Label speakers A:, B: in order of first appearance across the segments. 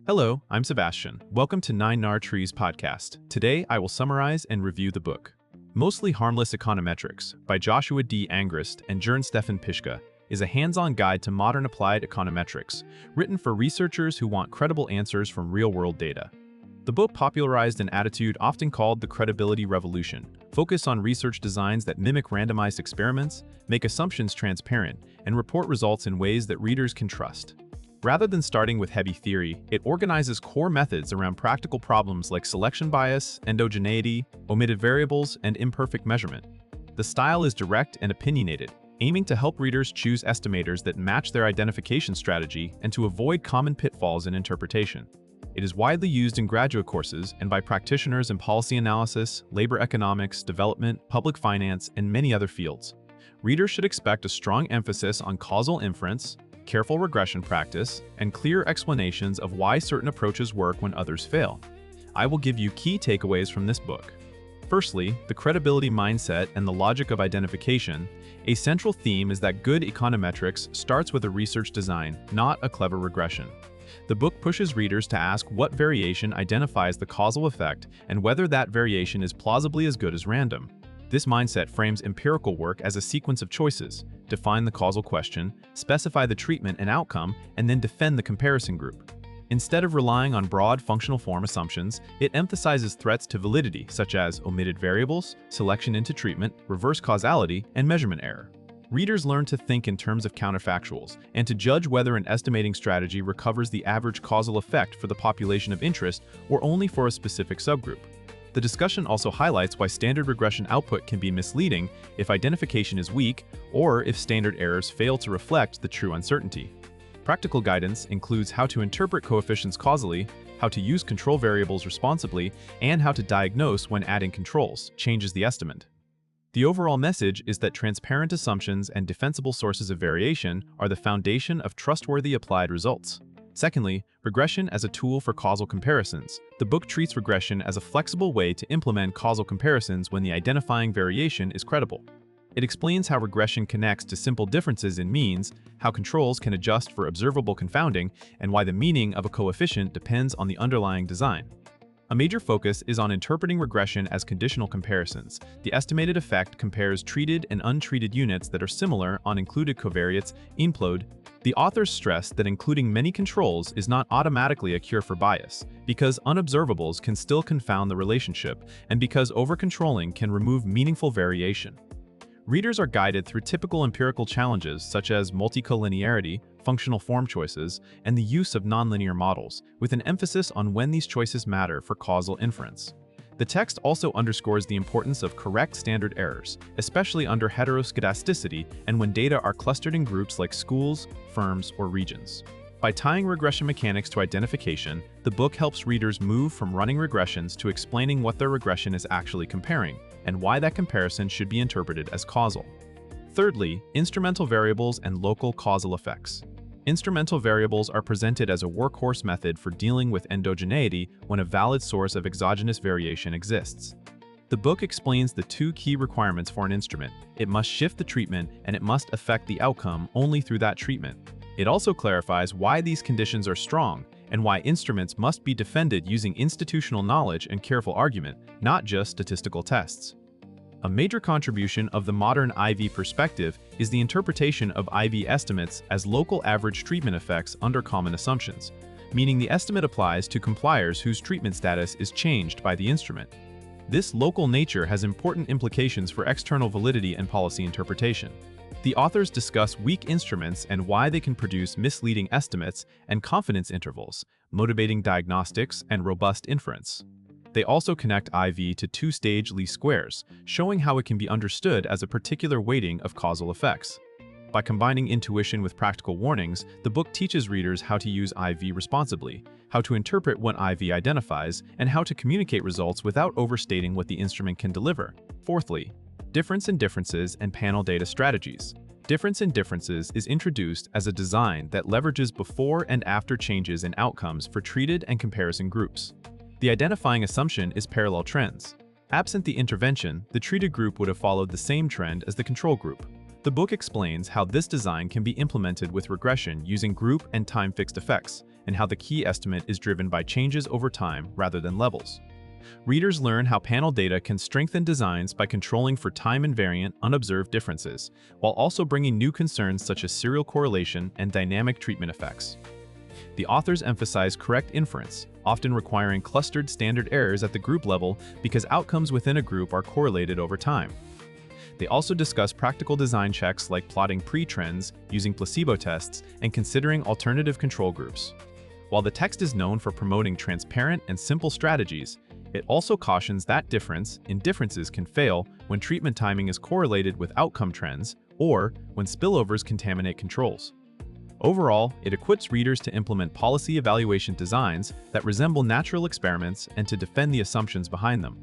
A: Hello, I'm Sebastian. Welcome to 9 Trees podcast. Today, I will summarize and review the book. Mostly Harmless Econometrics by Joshua D. Angrist and Jern Stefan Pischke is a hands-on guide to modern applied econometrics, written for researchers who want credible answers from real-world data. The book popularized an attitude often called the credibility revolution, focus on research designs that mimic randomized experiments, make assumptions transparent, and report results in ways that readers can trust. Rather than starting with heavy theory, it organizes core methods around practical problems like selection bias, endogeneity, omitted variables, and imperfect measurement. The style is direct and opinionated, aiming to help readers choose estimators that match their identification strategy and to avoid common pitfalls in interpretation. It is widely used in graduate courses and by practitioners in policy analysis, labor economics, development, public finance, and many other fields. Readers should expect a strong emphasis on causal inference, careful regression practice, and clear explanations of why certain approaches work when others fail. I will give you key takeaways from this book. Firstly, the credibility mindset and the logic of identification. A central theme is that good econometrics starts with a research design, not a clever regression. The book pushes readers to ask what variation identifies the causal effect and whether that variation is plausibly as good as random. This mindset frames empirical work as a sequence of choices: define the causal question, specify the treatment and outcome, and then defend the comparison group. Instead of relying on broad functional form assumptions, it emphasizes threats to validity, such as omitted variables, selection into treatment, reverse causality, and measurement error. Readers learn to think in terms of counterfactuals and to judge whether an estimating strategy recovers the average causal effect for the population of interest or only for a specific subgroup. The discussion also highlights why standard regression output can be misleading if identification is weak or if standard errors fail to reflect the true uncertainty. Practical guidance includes how to interpret coefficients causally, how to use control variables responsibly, and how to diagnose when adding controls changes the estimand. The overall message is that transparent assumptions and defensible sources of variation are the foundation of trustworthy applied results. Secondly, regression as a tool for causal comparisons. The book treats regression as a flexible way to implement causal comparisons when the identifying variation is credible. It explains how regression connects to simple differences in means, how controls can adjust for observable confounding, and why the meaning of a coefficient depends on the underlying design. A major focus is on interpreting regression as conditional comparisons. The estimated effect compares treated and untreated units that are similar on included covariates, implode. The authors stress that including many controls is not automatically a cure for bias, because unobservables can still confound the relationship, and because overcontrolling can remove meaningful variation. Readers are guided through typical empirical challenges such as multicollinearity, functional form choices, and the use of nonlinear models, with an emphasis on when these choices matter for causal inference. The text also underscores the importance of correct standard errors, especially under heteroscedasticity and when data are clustered in groups like schools, firms, or regions. By tying regression mechanics to identification, the book helps readers move from running regressions to explaining what their regression is actually comparing, and why that comparison should be interpreted as causal. Thirdly, instrumental variables and local causal effects. Instrumental variables are presented as a workhorse method for dealing with endogeneity when a valid source of exogenous variation exists. The book explains the two key requirements for an instrument. It must shift the treatment, and it must affect the outcome only through that treatment. It also clarifies why these conditions are strong and why instruments must be defended using institutional knowledge and careful argument, not just statistical tests. A major contribution of the modern IV perspective is the interpretation of IV estimates as local average treatment effects under common assumptions, meaning the estimate applies to compliers whose treatment status is changed by the instrument. This local nature has important implications for external validity and policy interpretation. The authors discuss weak instruments and why they can produce misleading estimates and confidence intervals, motivating diagnostics and robust inference. They also connect IV to two-stage least squares, showing how it can be understood as a particular weighting of causal effects. By combining intuition with practical warnings, the book teaches readers how to use IV responsibly, how to interpret what IV identifies, and how to communicate results without overstating what the instrument can deliver. Fourthly, difference in differences and panel data strategies. Difference in differences is introduced as a design that leverages before and after changes in outcomes for treated and comparison groups. The identifying assumption is parallel trends. Absent the intervention, the treated group would have followed the same trend as the control group. The book explains how this design can be implemented with regression using group and time-fixed effects, and how the key estimate is driven by changes over time rather than levels. Readers learn how panel data can strengthen designs by controlling for time-invariant, unobserved differences, while also bringing new concerns such as serial correlation and dynamic treatment effects. The authors emphasize correct inference, often requiring clustered standard errors at the group level because outcomes within a group are correlated over time. They also discuss practical design checks like plotting pre-trends, using placebo tests, and considering alternative control groups. While the text is known for promoting transparent and simple strategies, it also cautions that differences can fail when treatment timing is correlated with outcome trends or when spillovers contaminate controls. Overall, it equips readers to implement policy evaluation designs that resemble natural experiments and to defend the assumptions behind them.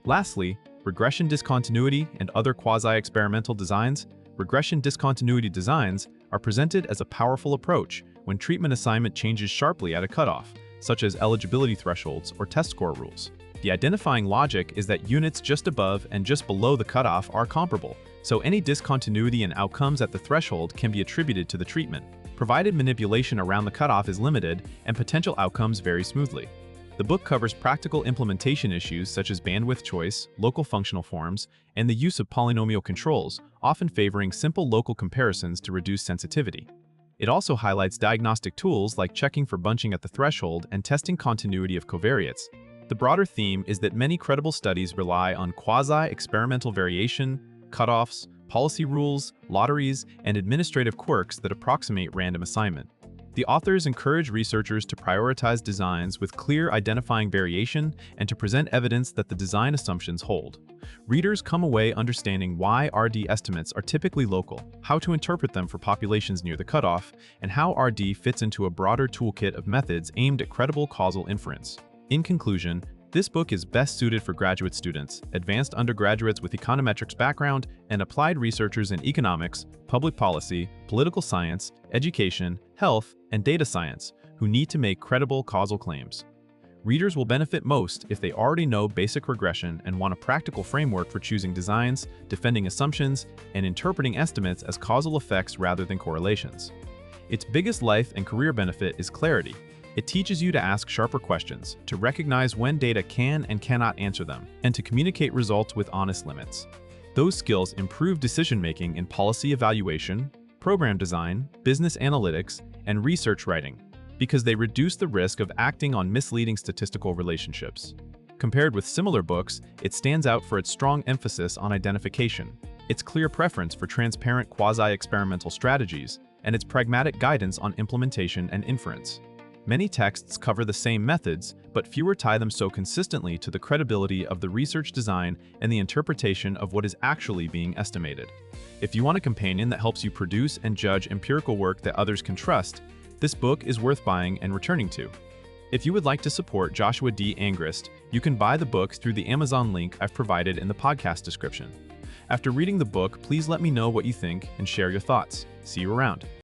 A: Lastly, regression discontinuity and other quasi-experimental designs. Regression discontinuity designs are presented as a powerful approach when treatment assignment changes sharply at a cutoff, such as eligibility thresholds or test score rules. The identifying logic is that units just above and just below the cutoff are comparable, so any discontinuity in outcomes at the threshold can be attributed to the treatment, provided manipulation around the cutoff is limited and potential outcomes vary smoothly. The book covers practical implementation issues such as bandwidth choice, local functional forms, and the use of polynomial controls, often favoring simple local comparisons to reduce sensitivity. It also highlights diagnostic tools like checking for bunching at the threshold and testing continuity of covariates. The broader theme is that many credible studies rely on quasi-experimental variation, cutoffs, policy rules, lotteries, and administrative quirks that approximate random assignment. The authors encourage researchers to prioritize designs with clear identifying variation and to present evidence that the design assumptions hold. Readers come away understanding why RD estimates are typically local, how to interpret them for populations near the cutoff, and how RD fits into a broader toolkit of methods aimed at credible causal inference. In conclusion, this book is best suited for graduate students, advanced undergraduates with econometrics background, and applied researchers in economics, public policy, political science, education, health, and data science who need to make credible causal claims. Readers will benefit most if they already know basic regression and want a practical framework for choosing designs, defending assumptions, and interpreting estimates as causal effects rather than correlations. Its biggest life and career benefit is clarity. It teaches you to ask sharper questions, to recognize when data can and cannot answer them, and to communicate results with honest limits. Those skills improve decision-making in policy evaluation, program design, business analytics, and research writing, because they reduce the risk of acting on misleading statistical relationships. Compared with similar books, it stands out for its strong emphasis on identification, its clear preference for transparent quasi-experimental strategies, and its pragmatic guidance on implementation and inference. Many texts cover the same methods, but fewer tie them so consistently to the credibility of the research design and the interpretation of what is actually being estimated. If you want a companion that helps you produce and judge empirical work that others can trust, this book is worth buying and returning to. If you would like to support Joshua D. Angrist, you can buy the book through the Amazon link I've provided in the podcast description. After reading the book, please let me know what you think and share your thoughts. See you around.